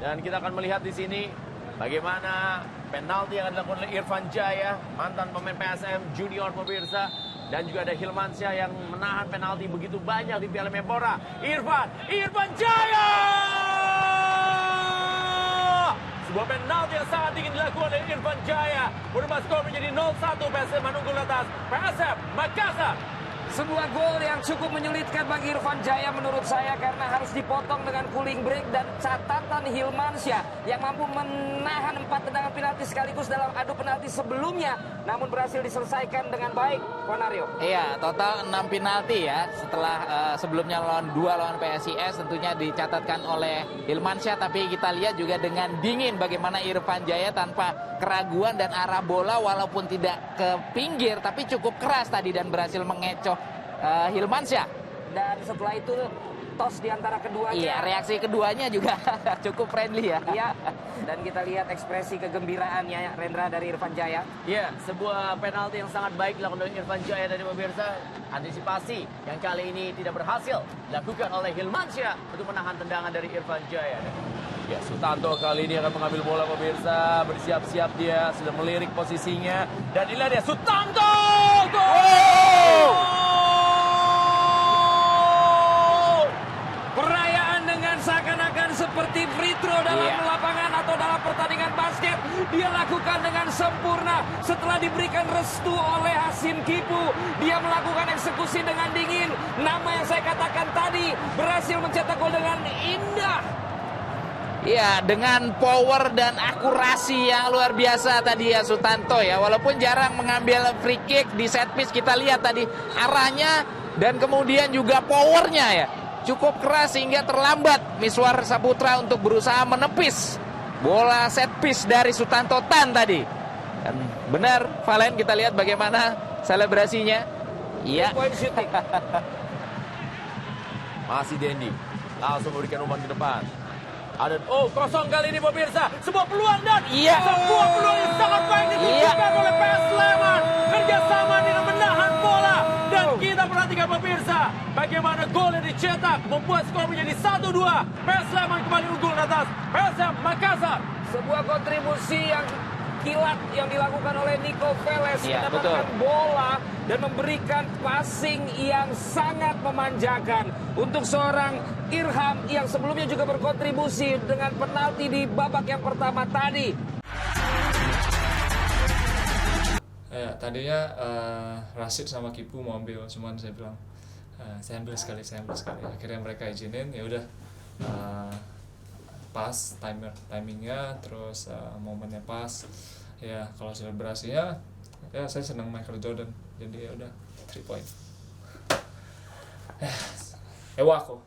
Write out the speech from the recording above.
Dan kita akan melihat di sini bagaimana penalti yang dilakukan oleh Irfan Jaya, mantan pemain PSM Junior pemirsa. Dan juga ada Hilmansyah yang menahan penalti begitu banyak di Piala Menpora. Irfan Jaya! Sebuah penalti yang sangat ingin dilakukan oleh Irfan Jaya. Berubah skor menjadi 0-1, PSM menunggul atas PSM Makassar. Sebuah gol yang cukup menyulitkan bagi Irfan Jaya menurut saya karena harus dipotong dengan cooling break dan catatan Hilmansyah yang mampu menahan 4 tendangan penalti sekaligus dalam adu penalti sebelumnya namun berhasil diselesaikan dengan baik, Konario. Iya, total 6 penalti ya setelah sebelumnya lawan 2 lawan PSIS tentunya dicatatkan oleh Hilmansyah, tapi kita lihat juga dengan dingin bagaimana Irfan Jaya tanpa keraguan dan arah bola walaupun tidak ke pinggir tapi cukup keras tadi dan berhasil mengecoh Hilmansyah. Dan setelah itu tos di antara keduanya. Iya, reaksi keduanya juga cukup friendly ya. Iya. Dan kita lihat ekspresi kegembiraannya Rendra dari Irfan Jaya. Ya, sebuah penalti yang sangat baik dilakukan oleh Irfan Jaya dari pemirsa. Antisipasi yang kali ini tidak berhasil dilakukan oleh Hilmansyah untuk menahan tendangan dari Irfan Jaya. Ya, Sutanto kali ini akan mengambil bola pemirsa. Bersiap-siap dia, sudah melirik posisinya. Dan inilah dia, Sutanto! Gol! Perayaan dengan seakan-akan seperti free throw dalam lapangan atau dalam pertandingan basket. Dia lakukan dengan sempurna setelah diberikan restu oleh Hasim Kipu. Dia melakukan eksekusi dengan dingin. Nama yang saya katakan tadi berhasil mencetak gol dengan indah. Iya, dengan power dan akurasi yang luar biasa tadi ya Sutanto ya. Walaupun jarang mengambil free kick di set piece, kita lihat tadi arahnya dan kemudian juga powernya ya. Cukup keras sehingga terlambat Miswar Saputra untuk berusaha menepis bola set piece dari Sutanto Tan tadi. Dan benar, Valen, kita lihat bagaimana selebrasinya. Iya. Point shooting. Masih Dendi. Langsung memberikan umpan ke depan. Ada kosong kali ini pemirsa. Sebuah peluang dan sebuah peluang yang sangat baik ditunjukkan oleh PS Sleman. Kerjasama dengan menahan bola. Dan kita perhatikan pemirsa, bagaimana gol yang dicetak membuat skor menjadi 1-2. PS Sleman kembali unggul atas PSM Makassar. Sebuah kontribusi yang kilat yang dilakukan oleh Nico Velez mendapatkan bola dan memberikan passing yang sangat memanjakan untuk seorang Irham yang sebelumnya juga berkontribusi dengan penalti di babak yang pertama tadi. Ya, tadinya Rashid sama Kipu mau ambil, cuman saya bilang saya ambil sekali. Akhirnya mereka izinin, ya udah pas timingnya, terus momennya pas. Ya kalau selebrasinya, ya saya senang Michael Jordan, jadi ya udah 3 point. Ewa aku.